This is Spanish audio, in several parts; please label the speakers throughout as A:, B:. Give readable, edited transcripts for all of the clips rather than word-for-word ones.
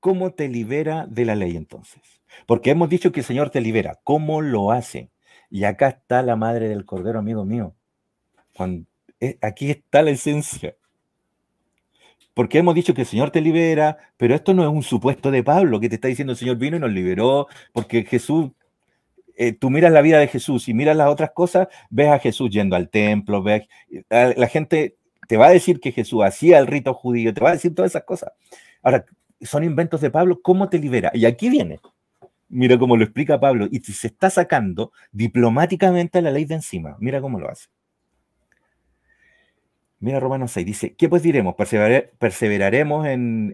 A: ¿cómo te libera de la ley entonces? Porque hemos dicho que el Señor te libera. ¿Cómo lo hace? Y acá está la madre del Cordero, amigo mío. Aquí está la esencia. Porque hemos dicho que el Señor te libera, pero esto no es un supuesto de Pablo, que te está diciendo el Señor vino y nos liberó, porque Jesús, tú miras la vida de Jesús y miras las otras cosas, ves a Jesús yendo al templo, la gente te va a decir que Jesús hacía el rito judío, te va a decir todas esas cosas. Ahora, son inventos de Pablo, ¿cómo te libera? Y aquí viene, mira cómo lo explica Pablo, y se está sacando diplomáticamente la ley de encima, mira cómo lo hace. Mira Romanos 6, dice, ¿qué pues diremos? ¿Perseveraremos en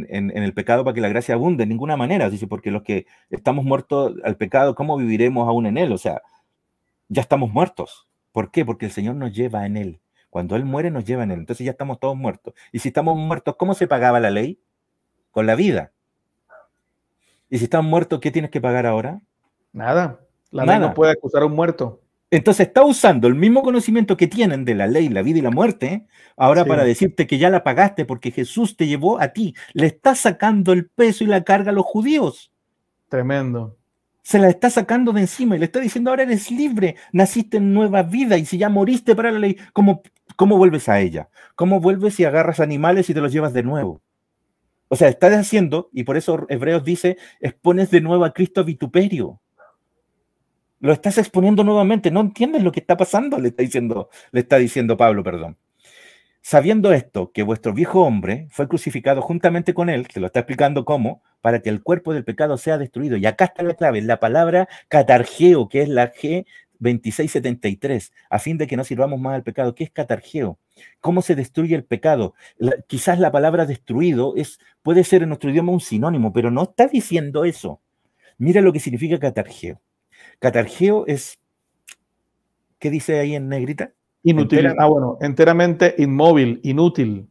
A: el pecado para que la gracia abunde? De ninguna manera, dice, porque los que estamos muertos al pecado, ¿cómo viviremos aún en él? O sea, ya estamos muertos. ¿Por qué? Porque el Señor nos lleva en él. Cuando Él muere, nos lleva en él. Entonces ya estamos todos muertos. Y si estamos muertos, ¿cómo se pagaba la ley? Con la vida. Y si estás muerto, ¿qué tienes que pagar ahora?
B: Nada. La
A: Nada.
B: ley no puede acusar a un muerto.
A: Entonces está usando el mismo conocimiento que tienen de la ley, la vida y la muerte, ahora para decirte que ya la pagaste porque Jesús te llevó a ti. Le está sacando el peso y la carga a los judíos.
B: Tremendo.
A: Se la está sacando de encima y le está diciendo, ahora eres libre, naciste en nueva vida y si ya moriste para la ley, ¿cómo vuelves a ella? ¿Cómo vuelves y agarras animales y te los llevas de nuevo? O sea, estás haciendo, y por eso Hebreos dice, expones de nuevo a Cristo a vituperio. Lo estás exponiendo nuevamente, no entiendes lo que está pasando, le está diciendo Pablo, perdón. Sabiendo esto, que vuestro viejo hombre fue crucificado juntamente con él, te lo está explicando cómo, para que el cuerpo del pecado sea destruido. Y acá está la clave, la palabra catargeo, que es la G2673, a fin de que no sirvamos más al pecado. ¿Qué es catargeo? ¿Cómo se destruye el pecado? Quizás la palabra destruido puede ser en nuestro idioma un sinónimo, pero no está diciendo eso. Mira lo que significa catargeo. Catargeo es, ¿qué dice ahí en negrita?
B: Inútil. Enteramente inmóvil, inútil.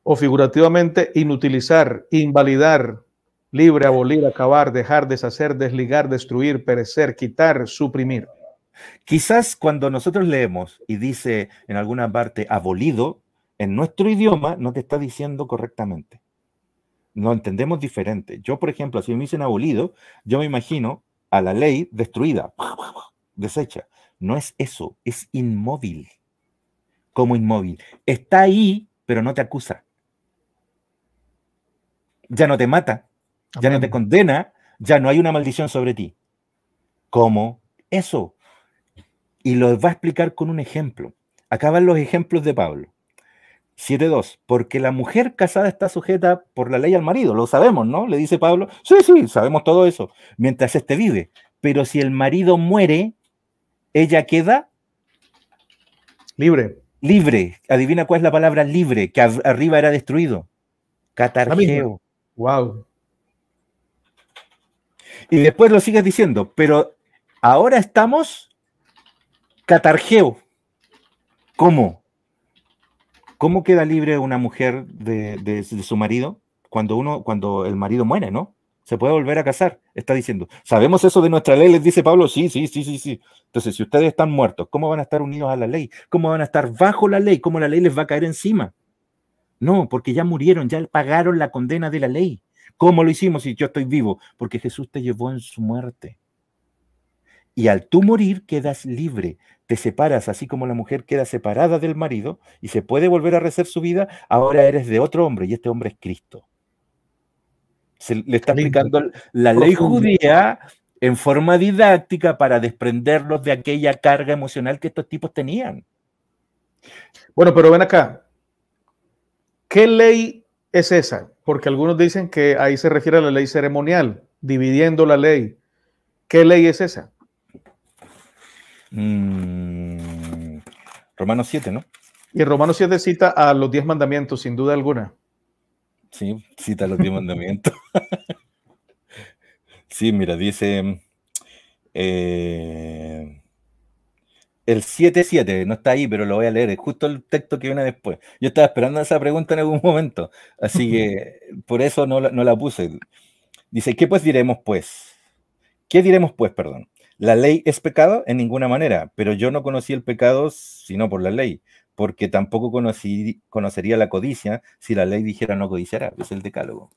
B: O figurativamente inutilizar, invalidar, libre, abolir, acabar, dejar, deshacer, desligar, destruir, perecer, quitar, suprimir.
A: Quizás cuando nosotros leemos y dice en alguna parte abolido, en nuestro idioma no te está diciendo correctamente. Lo entendemos diferente. Yo, por ejemplo, si me dicen abolido, yo me imagino a la ley destruida, deshecha. No es eso, es inmóvil. Como inmóvil. Está ahí, pero no te acusa. Ya no te mata, ya no te condena, ya no hay una maldición sobre ti. ¿Cómo? Eso. Y lo va a explicar con un ejemplo. Acá van los ejemplos de Pablo. 7.2. Porque la mujer casada está sujeta por la ley al marido. Lo sabemos, ¿no? Le dice Pablo. Sí, sabemos todo eso. Mientras éste vive. Pero si el marido muere, ella queda
B: libre.
A: Libre. Adivina cuál es la palabra libre, que arriba era destruido. Catargeo.
B: Wow.
A: Y después lo sigues diciendo, pero ahora estamos catargeo. ¿Cómo? ¿Cómo queda libre una mujer de su marido cuando el marido muere, no? Se puede volver a casar, está diciendo. ¿Sabemos eso de nuestra ley? Les dice Pablo, sí. Entonces, si ustedes están muertos, ¿cómo van a estar unidos a la ley? ¿Cómo van a estar bajo la ley? ¿Cómo la ley les va a caer encima? No, porque ya murieron, ya pagaron la condena de la ley. ¿Cómo lo hicimos si yo estoy vivo? Porque Jesús te llevó en su muerte. Y al tú morir quedas libre, te separas, así como la mujer queda separada del marido y se puede volver a rehacer su vida, ahora eres de otro hombre y este hombre es Cristo. Le está explicando la ley judía en forma didáctica para desprenderlos de aquella carga emocional que estos tipos tenían.
B: Bueno, pero ven acá. ¿Qué ley es esa? Porque algunos dicen que ahí se refiere a la ley ceremonial, dividiendo la ley. ¿Qué ley es esa?
A: Romanos 7, ¿no?
B: Y Romanos 7 cita a los 10 mandamientos, sin duda alguna.
A: Sí, cita los 10 mandamientos. Sí, mira, dice el 7.7, no está ahí, pero lo voy a leer, es justo el texto que viene después. Yo estaba esperando esa pregunta en algún momento, así que por eso no la puse. Dice, ¿qué diremos pues? ¿Qué diremos pues, perdón? ¿La ley es pecado? En ninguna manera, pero yo no conocí el pecado sino por la ley, porque tampoco conocería la codicia si la ley dijera no codiciará, es el decálogo.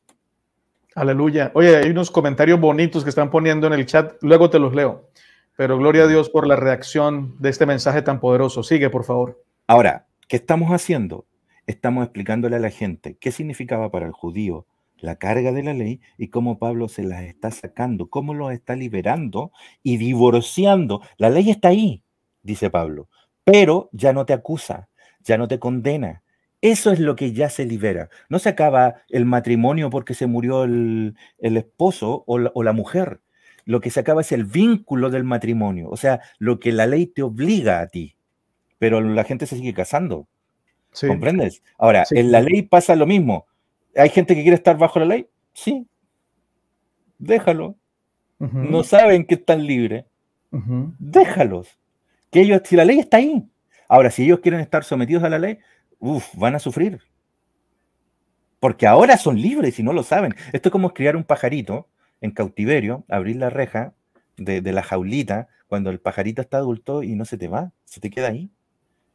B: Aleluya. Oye, hay unos comentarios bonitos que están poniendo en el chat, luego te los leo. Pero gloria a Dios por la reacción de este mensaje tan poderoso. Sigue, por favor.
A: Ahora, ¿qué estamos haciendo? Estamos explicándole a la gente qué significaba para el judío la carga de la ley y cómo Pablo se las está sacando, cómo los está liberando y divorciando. La ley está ahí, dice Pablo, pero ya no te acusa, ya no te condena. Eso es lo que ya se libera. No se acaba el matrimonio porque se murió el esposo o la mujer. Lo que se acaba es el vínculo del matrimonio, o sea, lo que la ley te obliga a ti, pero la gente se sigue casando.
B: Sí.
A: ¿Comprendes? Ahora,
B: Sí.
A: en la ley pasa lo mismo. ¿Hay gente que quiere estar bajo la ley? Sí, déjalo. No saben que están libres. Déjalos. Que ellos, si la ley está ahí. Ahora, si ellos quieren estar sometidos a la ley, van a sufrir. Porque ahora son libres y no lo saben. Esto es como criar un pajarito en cautiverio, abrir la reja de la jaulita cuando el pajarito está adulto y no se te va, se te queda ahí.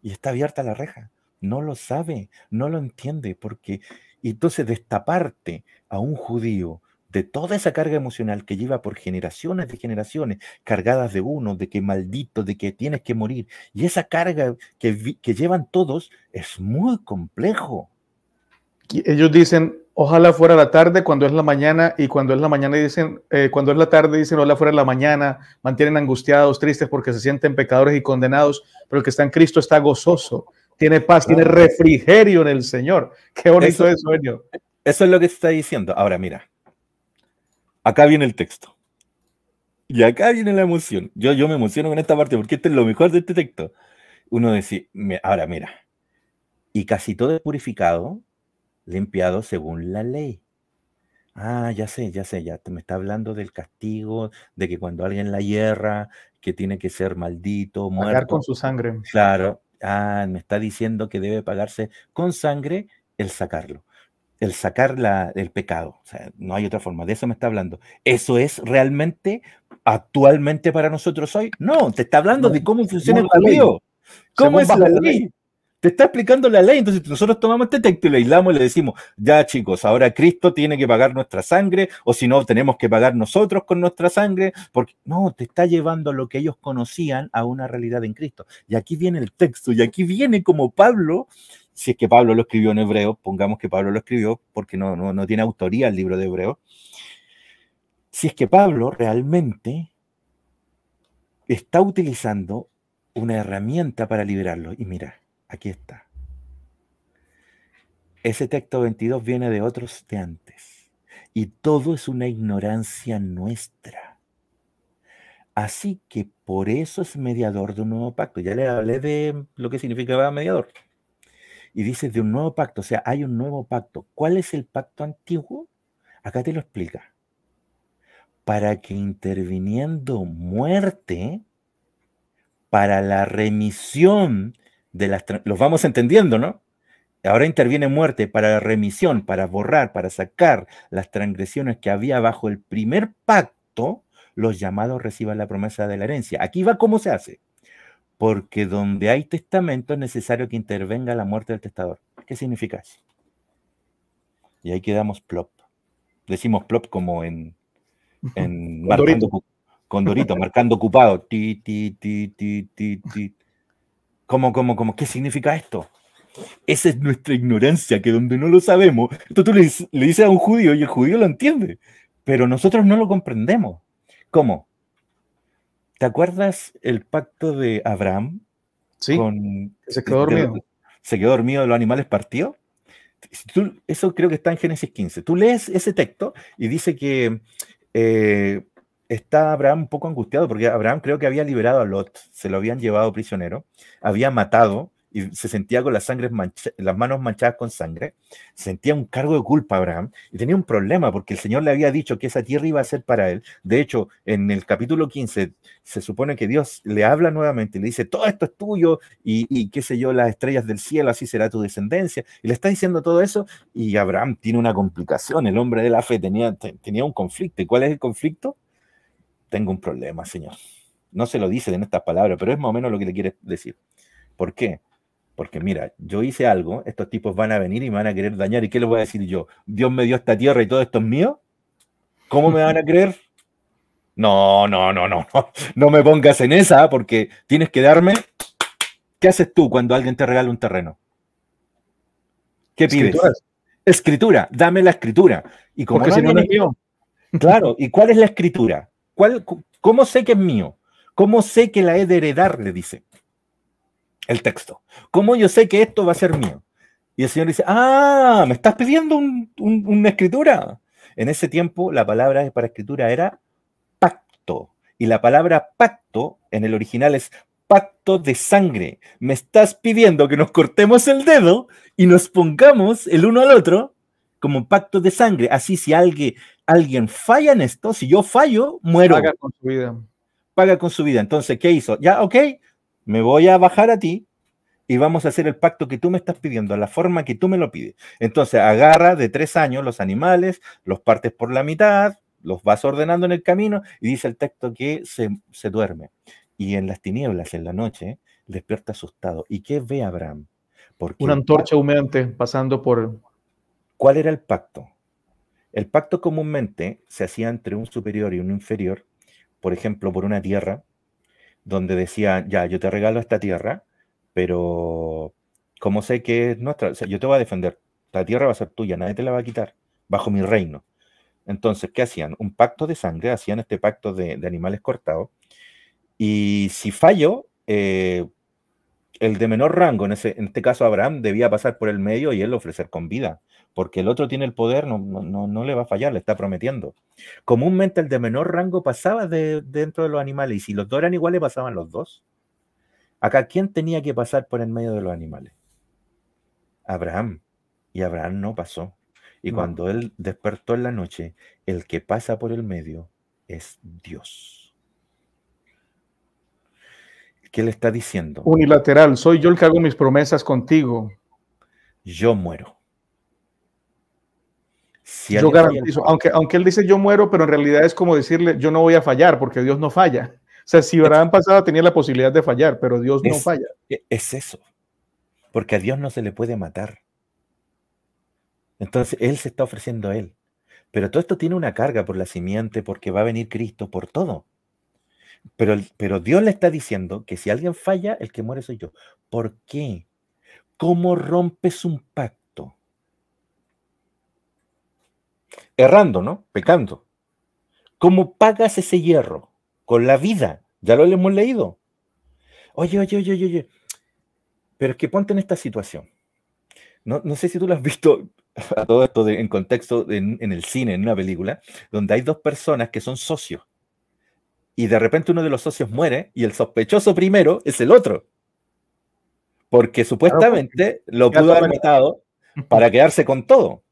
A: Y está abierta la reja. No lo sabe, no lo entiende, porque y entonces destaparte a un judío de toda esa carga emocional que lleva por generaciones de generaciones, cargadas de uno, de que maldito, de que tienes que morir, y esa carga que llevan todos es muy complejo.
B: Ellos dicen, ojalá fuera la tarde cuando es la mañana, y cuando es la mañana dicen, cuando es la tarde dicen, ojalá fuera la mañana, mantienen angustiados, tristes porque se sienten pecadores y condenados, pero el que está en Cristo está gozoso, tiene paz, tiene refrigerio en el Señor. Qué bonito eso, Enio.
A: Eso es lo que se está diciendo. Ahora mira, acá viene el texto. Y acá viene la emoción. Yo me emociono con esta parte porque este es lo mejor de este texto. Uno dice, ahora mira, y casi todo es purificado, limpiado según la ley. Ah, ya sé, ya me está hablando del castigo, de que cuando alguien la hierra, que tiene que ser maldito, muerto.
B: Pagar con su sangre.
A: Claro, me está diciendo que debe pagarse con sangre el sacarlo, el sacar el pecado. O sea, no hay otra forma, de eso me está hablando. ¿Eso es realmente actualmente para nosotros hoy? No, te está hablando de cómo funciona el judío. ¿Cómo es la ley? Te está explicando la ley. Entonces nosotros tomamos este texto y lo aislamos y le decimos, ya chicos, ahora Cristo tiene que pagar nuestra sangre, o si no, tenemos que pagar nosotros con nuestra sangre, porque no, te está llevando lo que ellos conocían a una realidad en Cristo. Y aquí viene el texto, y aquí viene como Pablo, si es que Pablo lo escribió en hebreo, pongamos que Pablo lo escribió, porque no tiene autoría el libro de hebreo. Si es que Pablo realmente está utilizando una herramienta para liberarlo, y mira, aquí está. Ese texto 22 viene de otros de antes. Y todo es una ignorancia nuestra. Así que por eso es mediador de un nuevo pacto. Ya le hablé de lo que significaba mediador. Y dice de un nuevo pacto, o sea, hay un nuevo pacto. ¿Cuál es el pacto antiguo? Acá te lo explica. Para que interviniendo muerte, para la remisión de las... Los vamos entendiendo, ¿no? Ahora interviene muerte para la remisión, para borrar, para sacar las transgresiones que había bajo el primer pacto, los llamados reciban la promesa de la herencia. Aquí va cómo se hace. Porque donde hay testamento es necesario que intervenga la muerte del testador. ¿Qué significa eso? Y ahí quedamos plop. Decimos plop como en marcando Condorito, marcando ocupado. Ti, ti, ti, ti, ti, ti. ¿Cómo? ¿Qué significa esto? Esa es nuestra ignorancia, que donde no lo sabemos, esto tú le dices a un judío y el judío lo entiende, pero nosotros no lo comprendemos. ¿Cómo? ¿Te acuerdas el pacto de Abraham?
B: Sí, se quedó dormido.
A: Se quedó dormido de los animales partidos. Eso creo que está en Génesis 15. Tú lees ese texto y dice que está Abraham un poco angustiado porque Abraham creo que había liberado a Lot, se lo habían llevado prisionero, había matado y se sentía con las manos manchadas con sangre, sentía un cargo de culpa Abraham y tenía un problema porque el Señor le había dicho que esa tierra iba a ser para él. De hecho, en el capítulo 15 se supone que Dios le habla nuevamente y le dice, todo esto es tuyo y qué sé yo, las estrellas del cielo, así será tu descendencia. Y le está diciendo todo eso y Abraham tiene una complicación, el hombre de la fe tenía un conflicto. ¿Y cuál es el conflicto? Tengo un problema, Señor. No se lo dice en estas palabras, pero es más o menos lo que le quiere decir. ¿Por qué? Porque mira, yo hice algo, estos tipos van a venir y me van a querer dañar. ¿Y qué les voy a decir yo? ¿Dios me dio esta tierra y todo esto es mío? ¿Cómo me van a creer? No, no, no, no, no, no me pongas en esa porque tienes que darme. ¿Qué haces tú cuando alguien te regala un terreno? ¿Qué pides?
B: Escrituras.
A: Escritura, dame la escritura. Y como
B: Porque
A: no
B: si no,
A: había
B: no es mío.
A: claro, ¿y cuál es la escritura? ¿Cómo sé que es mío? ¿Cómo sé que la he de heredar? Le dice el texto. ¿Cómo yo sé que esto va a ser mío? Y el Señor dice, ah, ¿me estás pidiendo una escritura? En ese tiempo la palabra para escritura era pacto. Y la palabra pacto en el original es pacto de sangre. Me estás pidiendo que nos cortemos el dedo y nos pongamos el uno al otro como pacto de sangre. Así si alguien falla en esto, si yo fallo, muero.
B: Paga con su vida.
A: Paga con su vida. Entonces, ¿qué hizo? Ya, ok, me voy a bajar a ti y vamos a hacer el pacto que tú me estás pidiendo, a la forma que tú me lo pides. Entonces, agarra de 3 años los animales, los partes por la mitad, los vas ordenando en el camino y dice el texto que se duerme. Y en las tinieblas, en la noche, despierta asustado. ¿Y qué ve Abraham? Porque
B: Una antorcha humeante pasando por...
A: ¿cuál era el pacto? El pacto comúnmente se hacía entre un superior y un inferior, por ejemplo, por una tierra, donde decía, ya, yo te regalo esta tierra, pero como sé que es nuestra, o sea, yo te voy a defender, la tierra va a ser tuya, nadie te la va a quitar, bajo mi reino. Entonces, ¿qué hacían? Un pacto de sangre, hacían este pacto de animales cortados, y si fallo, el de menor rango, en este caso Abraham, debía pasar por el medio y él ofrecer con vida, porque el otro tiene el poder, no le va a fallar, le está prometiendo. Comúnmente el de menor rango pasaba dentro de los animales, y si los dos eran iguales, pasaban los dos. Acá, ¿quién tenía que pasar por el medio de los animales? Abraham. Y Abraham no pasó. Y
B: No.
A: cuando él despertó en la noche, el que pasa por el medio es Dios. ¿Qué le está diciendo?
B: Unilateral, soy yo el que hago mis promesas contigo.
A: Yo muero. Si
B: Yo
A: alguien falla el
B: garantizo,
A: pacto,
B: aunque él dice yo muero, pero en realidad es como decirle yo no voy a fallar porque Dios no falla. O sea, si Abraham pasaba tenía la posibilidad de fallar, pero Dios no falla.
A: es eso. Porque a Dios no se le puede matar. Entonces, Él se está ofreciendo a Él. Pero todo esto tiene una carga por la simiente, porque va a venir Cristo, por todo. Pero Dios le está diciendo que si alguien falla, el que muere soy yo. ¿Por qué? ¿Cómo rompes un pacto? Errando, ¿no? Pecando. ¿Cómo pagas ese hierro? Con la vida. Ya lo hemos leído. Oye. Pero es que ponte en esta situación. No sé si tú lo has visto a todo esto en contexto en el cine, en una película, donde hay dos personas que son socios. Y de repente uno de los socios muere y el sospechoso primero es el otro. Porque supuestamente lo pudo haber matado para quedarse con todo.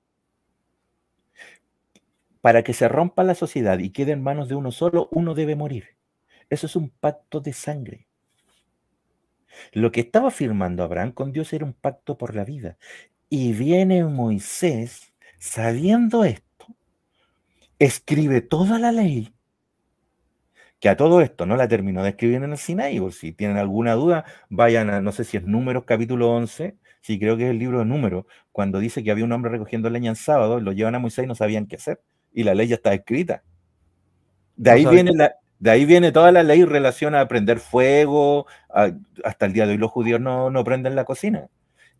A: Para que se rompa la sociedad y quede en manos de uno solo, uno debe morir. Eso es un pacto de sangre. Lo que estaba firmando Abraham con Dios era un pacto por la vida. Y viene Moisés, sabiendo esto, escribe toda la ley, que a todo esto no la terminó de escribir en el Sinaí. Por si tienen alguna duda, vayan a, no sé si es Números capítulo 11, sí, creo que es el libro de Números, cuando dice que había un hombre recogiendo leña en sábado, lo llevan a Moisés y no sabían qué hacer, y la ley ya está escrita. De ahí viene toda la ley en relación a prender fuego. Hasta el día de hoy los judíos no prenden la cocina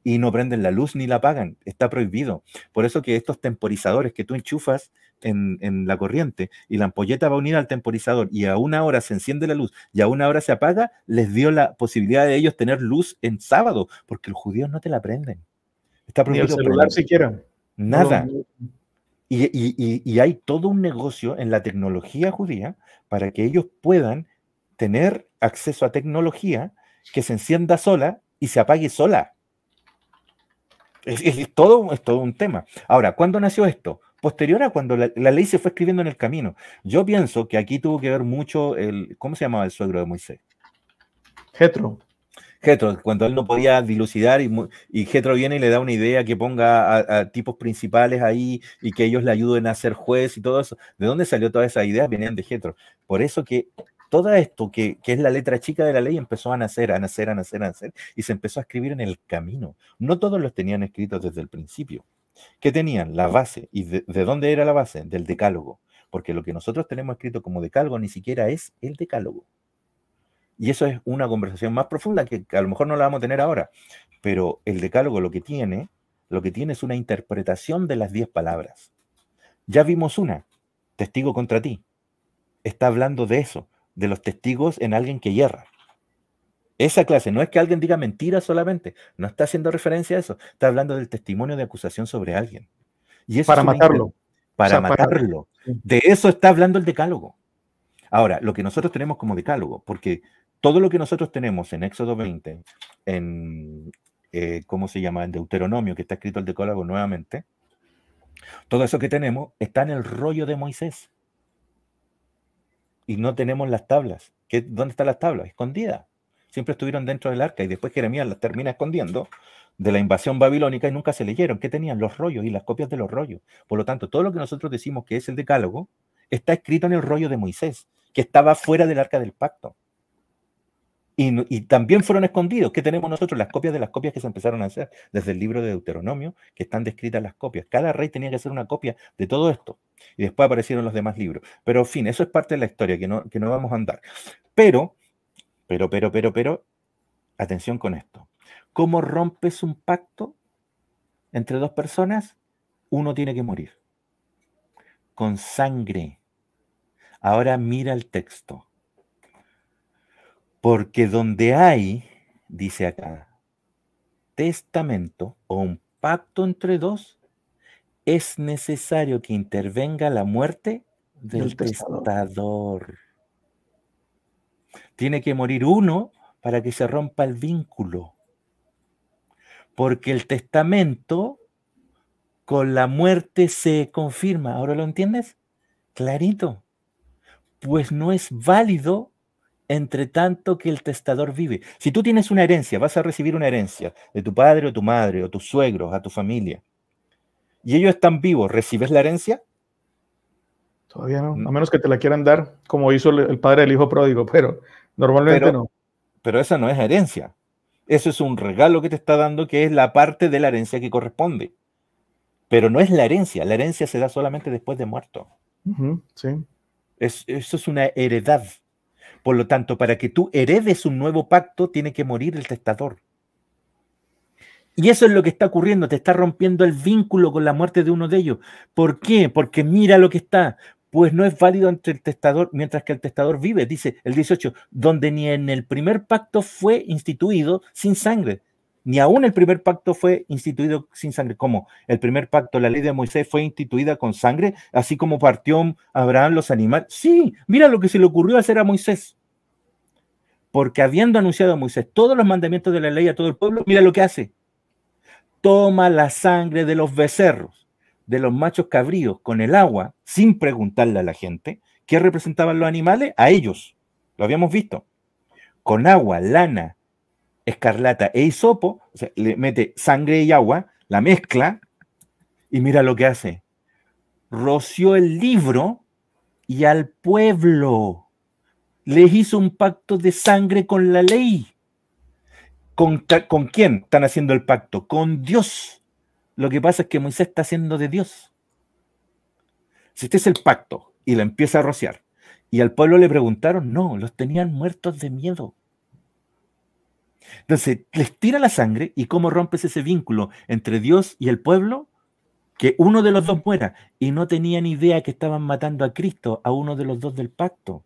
A: y no prenden la luz ni la apagan, está prohibido. Por eso que estos temporizadores que tú enchufas en la corriente y la ampolleta va unida al temporizador y a una hora se enciende la luz y a una hora se apaga, les dio la posibilidad de ellos tener luz en sábado, porque los judíos no te la prenden. Está prohibido.
B: Ni el celular siquiera.
A: Nada. Y hay todo un negocio en la tecnología judía para que ellos puedan tener acceso a tecnología que se encienda sola y se apague sola. Es todo un tema. Ahora, ¿cuándo nació esto? Posterior a cuando la ley se fue escribiendo en el camino. Yo pienso que aquí tuvo que ver mucho ¿cómo se llamaba el suegro de Moisés?
B: Jetro,
A: cuando él no podía dilucidar y Jetro viene y le da una idea que ponga a tipos principales ahí y que ellos le ayuden a ser juez y todo eso. ¿De dónde salió todas esas ideas? Venían de Jetro. Por eso que todo esto, que es la letra chica de la ley, empezó a nacer, y se empezó a escribir en el camino. No todos los tenían escritos desde el principio. ¿Qué tenían? La base. ¿Y de dónde era la base? Del Decálogo. porque lo que nosotros tenemos escrito como decálogo ni siquiera es el decálogo. Y eso es una conversación más profunda que a lo mejor no la vamos a tener ahora, pero el decálogo lo que tiene es una interpretación de las 10 palabras. Ya vimos una, testigo contra ti. Está hablando de eso, de los testigos en alguien que hierra. Esa clase, no es que alguien diga mentira solamente, no está haciendo referencia a eso, está hablando del testimonio de acusación sobre alguien. Y eso
B: para
A: es
B: matarlo.
A: Para matarlo. De eso está hablando el decálogo. Ahora, lo que nosotros tenemos como decálogo, porque todo lo que nosotros tenemos en Éxodo 20, en, ¿cómo se llama? En Deuteronomio, que está escrito el decálogo nuevamente, todo eso que tenemos está en el rollo de Moisés. Y no tenemos las tablas. ¿Dónde están las tablas? Escondidas. Siempre estuvieron dentro del arca y después Jeremías las termina escondiendo de la invasión babilónica y nunca se leyeron. ¿Qué tenían? Los rollos y las copias de los rollos. Por lo tanto, todo lo que nosotros decimos que es el decálogo está escrito en el rollo de Moisés, que estaba fuera del arca del pacto. Y también fueron escondidos. ¿Qué tenemos nosotros? Las copias de las copias que se empezaron a hacer desde el libro de Deuteronomio, que están descritas las copias. Cada rey tenía que hacer una copia de todo esto. Y después aparecieron los demás libros. Pero, en fin, eso es parte de la historia, que no vamos a andar. Pero, atención con esto. ¿Cómo rompes un pacto entre dos personas? Uno tiene que morir. Con sangre. Ahora mira el texto. Porque donde hay, dice acá, testamento o un pacto entre dos, es necesario que intervenga la muerte del testador. Tiene que morir uno para que se rompa el vínculo. Porque el testamento con la muerte se confirma. ¿Ahora lo entiendes? Clarito. Pues no es válido entre tanto que el testador vive. Si tú tienes una herencia, vas a recibir una herencia de tu padre o tu madre o tus suegros, a tu familia, y ellos están vivos, ¿recibes la herencia?
B: Todavía no, a menos que te la quieran dar, como hizo el padre del hijo pródigo, pero normalmente no.
A: Pero esa no es herencia. Eso es un regalo que te está dando, que es la parte de la herencia que corresponde. Pero no es la herencia se da solamente después de muerto.
B: Sí.
A: Eso es una heredad. Por lo tanto, para que tú heredes un nuevo pacto, tiene que morir el testador. Y eso es lo que está ocurriendo, te está rompiendo el vínculo con la muerte de uno de ellos. ¿Por qué? Porque mira lo que está. Pues no es válido entre el testador, mientras que el testador vive, dice el 18, donde ni en el primer pacto fue instituido sin sangre, ni aún el primer pacto fue instituido sin sangre. ¿Cómo? El primer pacto, la ley de Moisés, fue instituida con sangre, así como partió Abraham los animales. Sí, mira lo que se le ocurrió hacer a Moisés. Porque habiendo anunciado a Moisés todos los mandamientos de la ley a todo el pueblo, mira lo que hace. Toma la sangre de los becerros, de los machos cabríos, con el agua, sin preguntarle a la gente, ¿qué representaban los animales? A ellos. Lo habíamos visto. Con agua, lana, escarlata e hisopo, o sea, le mete sangre y agua, la mezcla, y mira lo que hace. Roció el libro y al pueblo les hizo un pacto de sangre con la ley. ¿Con quién están haciendo el pacto? Con Dios. Lo que pasa es que Moisés está haciendo de Dios. Si este es el pacto y la empieza a rociar, y al pueblo le preguntaron, no, los tenían muertos de miedo. Entonces, les tira la sangre, y ¿cómo rompes ese vínculo entre Dios y el pueblo? Que uno de los dos muera, y no tenían idea que estaban matando a Cristo, a uno de los dos del pacto.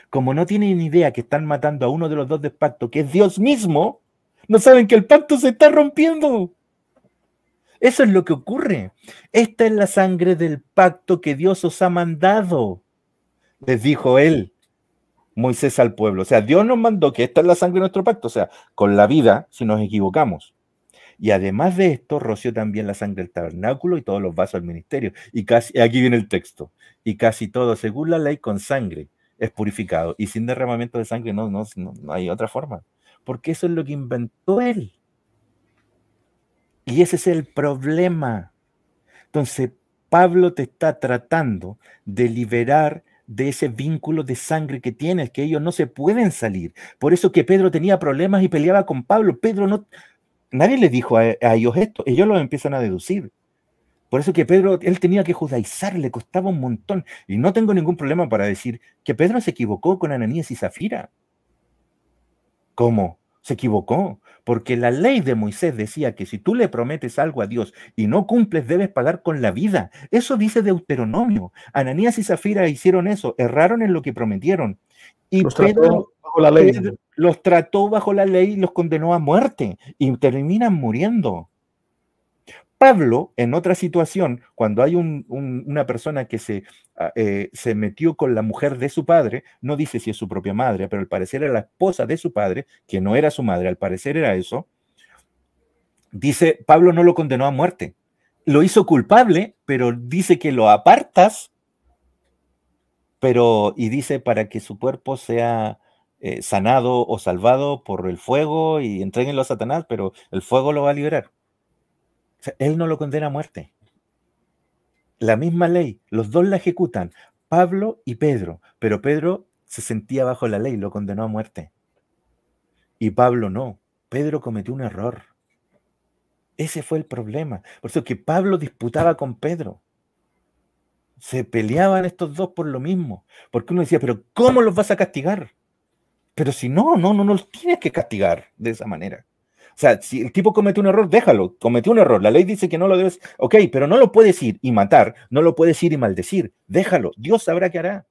A: Como no tienen idea que están matando a uno de los dos del pacto, que es Dios mismo, no saben que el pacto se está rompiendo. Eso es lo que ocurre. Esta es la sangre del pacto que Dios os ha mandado, les dijo él, Moisés al pueblo. O sea, Dios nos mandó que esta es la sangre de nuestro pacto, o sea, con la vida si nos equivocamos. Y además de esto, roció también la sangre del tabernáculo y todos los vasos del ministerio. Y casi, aquí viene el texto, y casi todo, según la ley, con sangre es purificado. Y sin derramamiento de sangre no hay otra forma. Porque eso es lo que inventó él. Y ese es el problema. Entonces, Pablo te está tratando de liberar de ese vínculo de sangre que tienes, que ellos no se pueden salir. Por eso que Pedro tenía problemas y peleaba con Pablo. Pedro no, nadie le dijo a ellos esto, ellos lo empiezan a deducir. Por eso que Pedro, él tenía que judaizar, le costaba un montón. Y no tengo ningún problema para decir que Pedro se equivocó con Ananías y Zafira. ¿Cómo? Se equivocó. Porque la ley de Moisés decía que si tú le prometes algo a Dios y no cumples, debes pagar con la vida. Eso dice Deuteronomio. Ananías y Zafira hicieron eso, erraron en lo que prometieron. Y
B: Los trató bajo la ley.
A: Pedro los trató bajo la ley y los condenó a muerte. Y terminan muriendo. Pablo, en otra situación, cuando hay una persona que se metió con la mujer de su padre, no dice si es su propia madre, pero al parecer era la esposa de su padre, que no era su madre, al parecer era eso, dice, Pablo no lo condenó a muerte. Lo hizo culpable, pero dice que lo apartas, y dice para que su cuerpo sea sanado o salvado por el fuego y entréguenlo a Satanás, pero el fuego lo va a liberar. O sea, él no lo condena a muerte. La misma ley, los dos la ejecutan, Pablo y Pedro, pero Pedro se sentía bajo la ley, lo condenó a muerte. Y Pablo no, Pedro cometió un error. Ese fue el problema. Por eso que Pablo disputaba con Pedro. Se peleaban estos dos por lo mismo. Porque uno decía, pero ¿cómo los vas a castigar? Pero si no los tienes que castigar de esa manera. O sea, si el tipo comete un error, déjalo, cometió un error. La ley dice que no lo debes, ok, pero no lo puedes ir y matar, no lo puedes ir y maldecir. Déjalo, Dios sabrá qué hará.